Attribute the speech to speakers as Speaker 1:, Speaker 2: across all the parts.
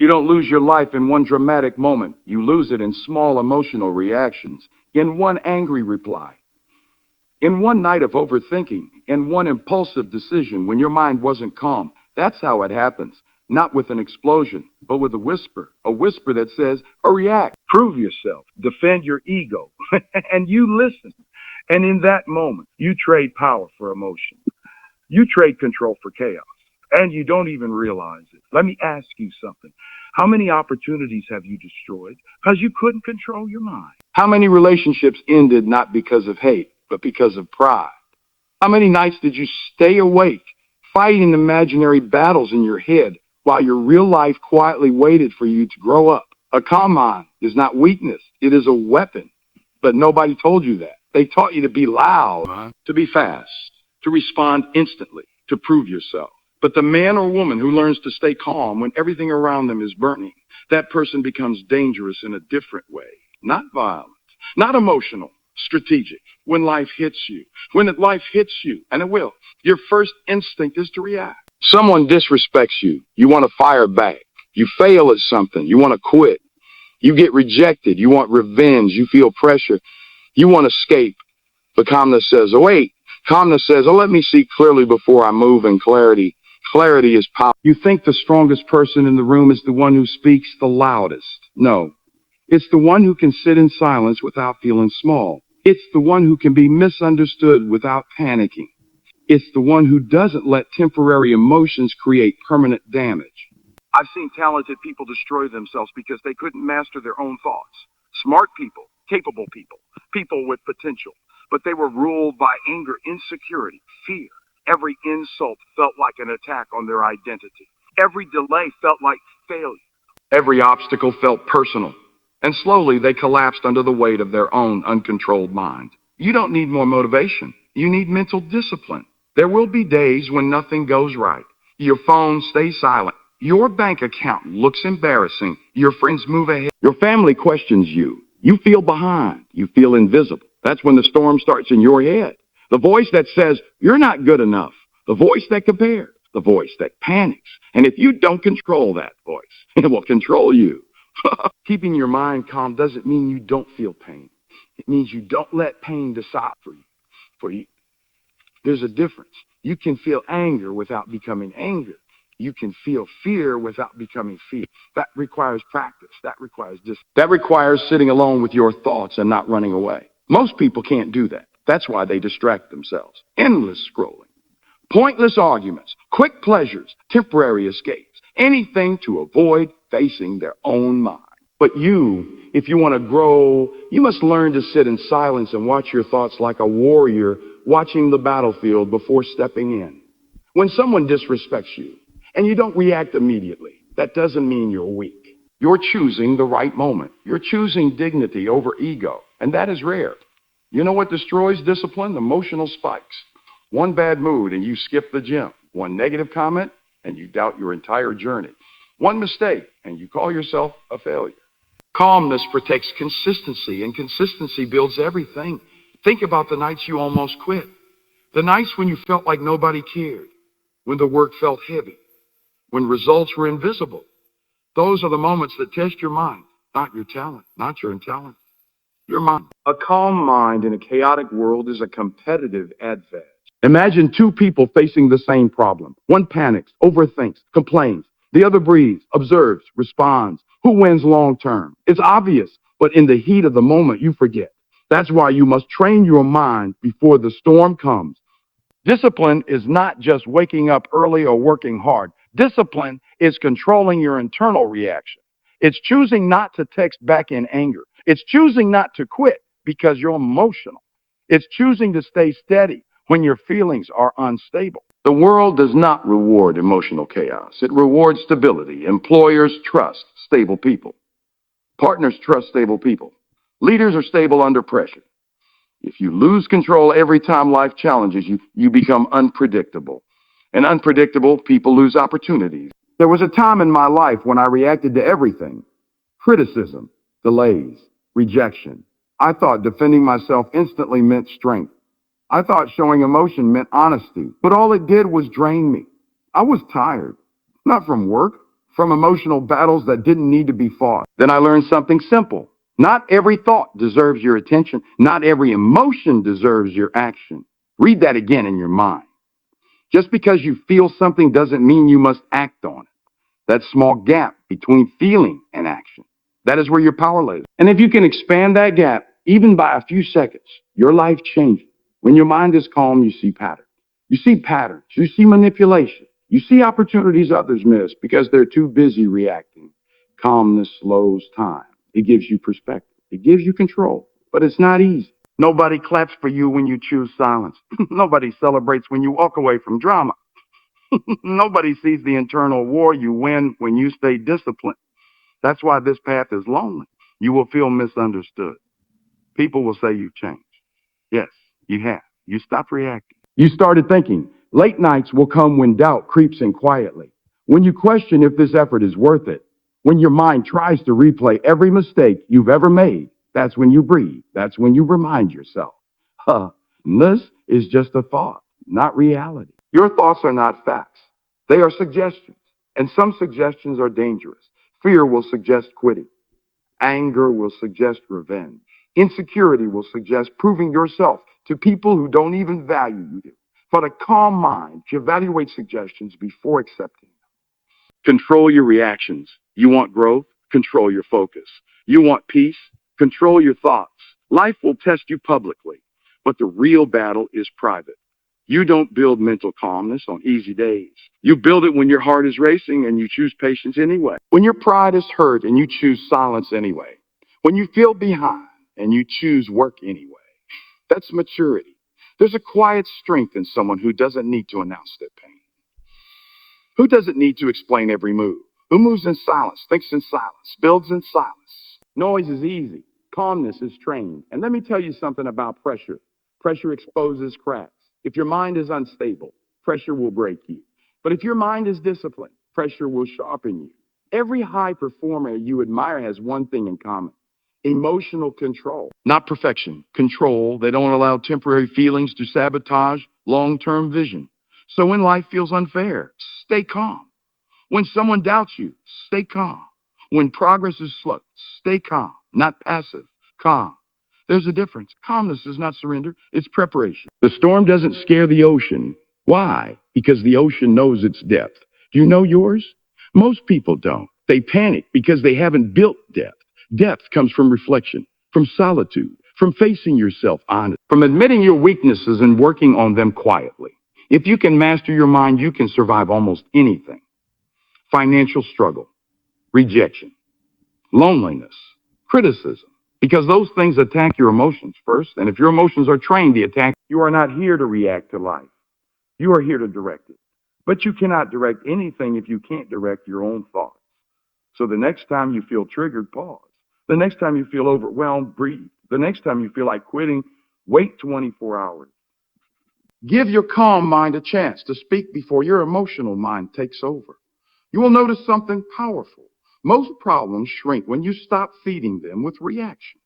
Speaker 1: You don't lose your life in one dramatic moment. You lose it in small emotional reactions, in one angry reply, in one night of overthinking, in one impulsive decision when your mind wasn't calm. That's how it happens. Not with an explosion, but with a whisper that says, hurry, act, prove yourself, defend your ego, and you listen. And in that moment, you trade power for emotion. You trade control for chaos, and you don't even realize it. Let me ask you something. How many opportunities have you destroyed because you couldn't control your mind? How many relationships ended not because of hate, but because of pride? How many nights did you stay awake, fighting imaginary battles in your head while your real life quietly waited for you to grow up? A calm mind is not weakness. It is a weapon. But nobody told you that. They taught you to be loud, to be fast, to respond instantly, to prove yourself. But the man or woman who learns to stay calm when everything around them is burning, that person becomes dangerous in a different way. Not violent, not emotional, strategic. When life hits you, and it will, your first instinct is to react. Someone disrespects you, you want to fire back. You fail at something, you want to quit. You get rejected, you want revenge, you feel pressure, you want to escape. But calmness says, oh wait. Calmness says, oh, let me see clearly before I move. And clarity is power. You think the strongest person in the room is the one who speaks the loudest. No, it's the one who can sit in silence without feeling small. It's the one who can be misunderstood without panicking. It's the one who doesn't let temporary emotions create permanent damage. I've seen talented people destroy themselves because they couldn't master their own thoughts. Smart people, capable people, people with potential. But they were ruled by anger, insecurity, fear. Every insult felt like an attack on their identity. Every delay felt like failure. Every obstacle felt personal. And slowly they collapsed under the weight of their own uncontrolled mind. You don't need more motivation. You need mental discipline. There will be days when nothing goes right. Your phone stays silent. Your bank account looks embarrassing. Your friends move ahead. Your family questions you. You feel behind. You feel invisible. That's when the storm starts in your head. The voice that says, you're not good enough. The voice that compares. The voice that panics. And if you don't control that voice, it will control you. Keeping your mind calm doesn't mean you don't feel pain. It means you don't let pain decide for you. There's a difference. You can feel anger without becoming anger. You can feel fear without becoming fear. That requires practice. That requires sitting alone with your thoughts and not running away. Most people can't do that. That's why they distract themselves. Endless scrolling, pointless arguments, quick pleasures, temporary escapes, anything to avoid facing their own mind. But if you want to grow, you must learn to sit in silence and watch your thoughts like a warrior watching the battlefield before stepping in. When someone disrespects you and you don't react immediately, that doesn't mean you're weak. You're choosing the right moment. You're choosing dignity over ego, and that is rare. You know what destroys discipline? Emotional spikes. One bad mood and you skip the gym. One negative comment and you doubt your entire journey. One mistake and you call yourself a failure. Calmness protects consistency, and consistency builds everything. Think about the nights you almost quit. The nights when you felt like nobody cared, when the work felt heavy, when results were invisible. Those are the moments that test your mind, not your talent, not your talent, your mind. A calm mind in a chaotic world is a competitive advantage. Imagine two people facing the same problem. One panics, overthinks, complains. The other breathes, observes, responds. Who wins long term? It's obvious, but in the heat of the moment, you forget. That's why you must train your mind before the storm comes. Discipline is not just waking up early or working hard. Discipline is controlling your internal reaction. It's choosing not to text back in anger. It's choosing not to quit because you're emotional. It's choosing to stay steady when your feelings are unstable. The world does not reward emotional chaos. It rewards stability. Employers trust stable people. Partners trust stable people. Leaders are stable under pressure. If you lose control every time life challenges you, you become unpredictable. And unpredictable people lose opportunities. There was a time in my life when I reacted to everything. Criticism, delays, rejection. I thought defending myself instantly meant strength. I thought showing emotion meant honesty, but all it did was drain me. I was tired, not from work, from emotional battles that didn't need to be fought. Then I learned something simple. Not every thought deserves your attention. Not every emotion deserves your action. Read that again in your mind. Just because you feel something doesn't mean you must act on it. That small gap between feeling and action, that is where your power lies. And if you can expand that gap, even by a few seconds, your life changes. When your mind is calm, you see patterns. You see patterns. You see manipulation. You see opportunities others miss because they're too busy reacting. Calmness slows time. It gives you perspective. It gives you control. But it's not easy. Nobody claps for you when you choose silence. Nobody celebrates when you walk away from drama. Nobody sees the internal war you win when you stay disciplined. That's why this path is lonely. You will feel misunderstood. People will say you've changed. Yes, you have. You stopped reacting. You started thinking. Late nights will come when doubt creeps in quietly. When you question if this effort is worth it. When your mind tries to replay every mistake you've ever made. That's when you breathe. That's when you remind yourself. This is just a thought, not reality. Your thoughts are not facts. They are suggestions. And some suggestions are dangerous. Fear will suggest quitting. Anger will suggest revenge. Insecurity will suggest proving yourself to people who don't even value you. But a calm mind evaluates suggestions before accepting. Control your reactions. You want growth? Control your focus. You want peace? Control your thoughts. Life will test you publicly, but the real battle is private. You don't build mental calmness on easy days. You build it when your heart is racing and you choose patience anyway. When your pride is hurt and you choose silence anyway. When you feel behind and you choose work anyway. That's maturity. There's a quiet strength in someone who doesn't need to announce their pain. Who doesn't need to explain every move? Who moves in silence, thinks in silence, builds in silence? Noise is easy. Calmness is trained. And let me tell you something about pressure. Pressure exposes cracks. If your mind is unstable, pressure will break you. But if your mind is disciplined, pressure will sharpen you. Every high performer you admire has one thing in common. Emotional control. Not perfection. Control. They don't allow temporary feelings to sabotage long-term vision. So when life feels unfair, stay calm. When someone doubts you, stay calm. When progress is slow, stay calm, not passive, calm. There's a difference. Calmness is not surrender, it's preparation. The storm doesn't scare the ocean. Why? Because the ocean knows its depth. Do you know yours? Most people don't. They panic because they haven't built depth. Depth comes from reflection, from solitude, from facing yourself honest, from admitting your weaknesses and working on them quietly. If you can master your mind, you can survive almost anything. Financial struggle, rejection, loneliness, criticism, because those things attack your emotions first. And if your emotions are trained to attack, you are not here to react to life. You are here to direct it. But you cannot direct anything if you can't direct your own thoughts. So the next time you feel triggered, pause. The next time you feel overwhelmed, breathe. The next time you feel like quitting, wait 24 hours. Give your calm mind a chance to speak before your emotional mind takes over. You will notice something powerful. Most problems shrink when you stop feeding them with reaction.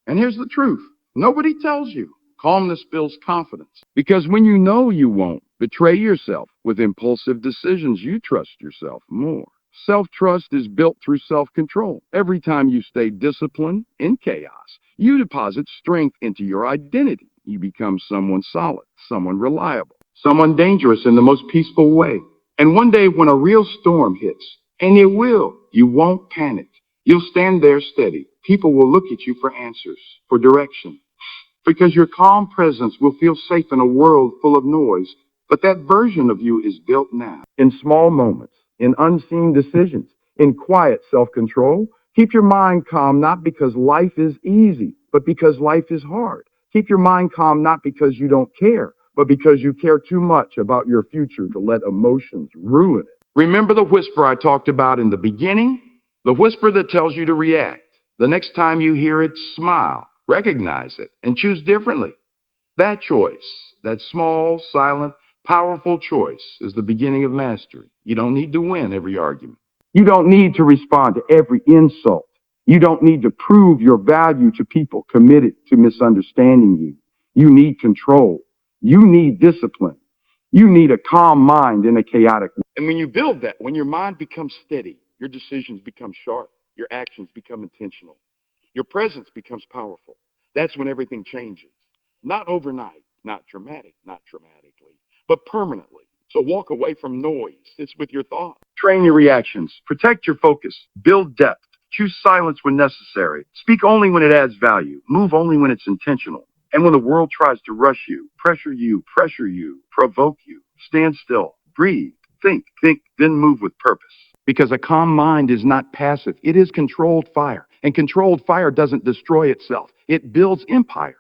Speaker 1: And here's the truth. Nobody tells you. Calmness builds confidence. Because when you know you won't betray yourself with impulsive decisions, you trust yourself more. Self-trust is built through self-control. Every time you stay disciplined in chaos, you deposit strength into your identity. You become someone solid, someone reliable, someone dangerous in the most peaceful way. And one day when a real storm hits, and it will, you won't panic. You'll stand there steady. People will look at you for answers, for direction. Because your calm presence will feel safe in a world full of noise. But that version of you is built now. In small moments, in unseen decisions, in quiet self-control. Keep your mind calm not because life is easy, but because life is hard. Keep your mind calm not because you don't care, but because you care too much about your future to let emotions ruin it. Remember the whisper I talked about in the beginning? The whisper that tells you to react. The next time you hear it, smile, recognize it, and choose differently. That choice, that small, silent, powerful choice, is the beginning of mastery. You don't need to win every argument. You don't need to respond to every insult. You don't need to prove your value to people committed to misunderstanding you. You need control. You need discipline. You need a calm mind in a chaotic world. And when you build that, when your mind becomes steady, your decisions become sharp, your actions become intentional, your presence becomes powerful. That's when everything changes. Not overnight, not dramatically, but permanently. So walk away from noise. It's with your thoughts. Train your reactions. Protect your focus. Build depth. Choose silence when necessary. Speak only when it adds value. Move only when it's intentional. And when the world tries to rush you, pressure you, provoke you, stand still, breathe, think, then move with purpose. Because a calm mind is not passive. It is controlled fire. And controlled fire doesn't destroy itself. It builds empires.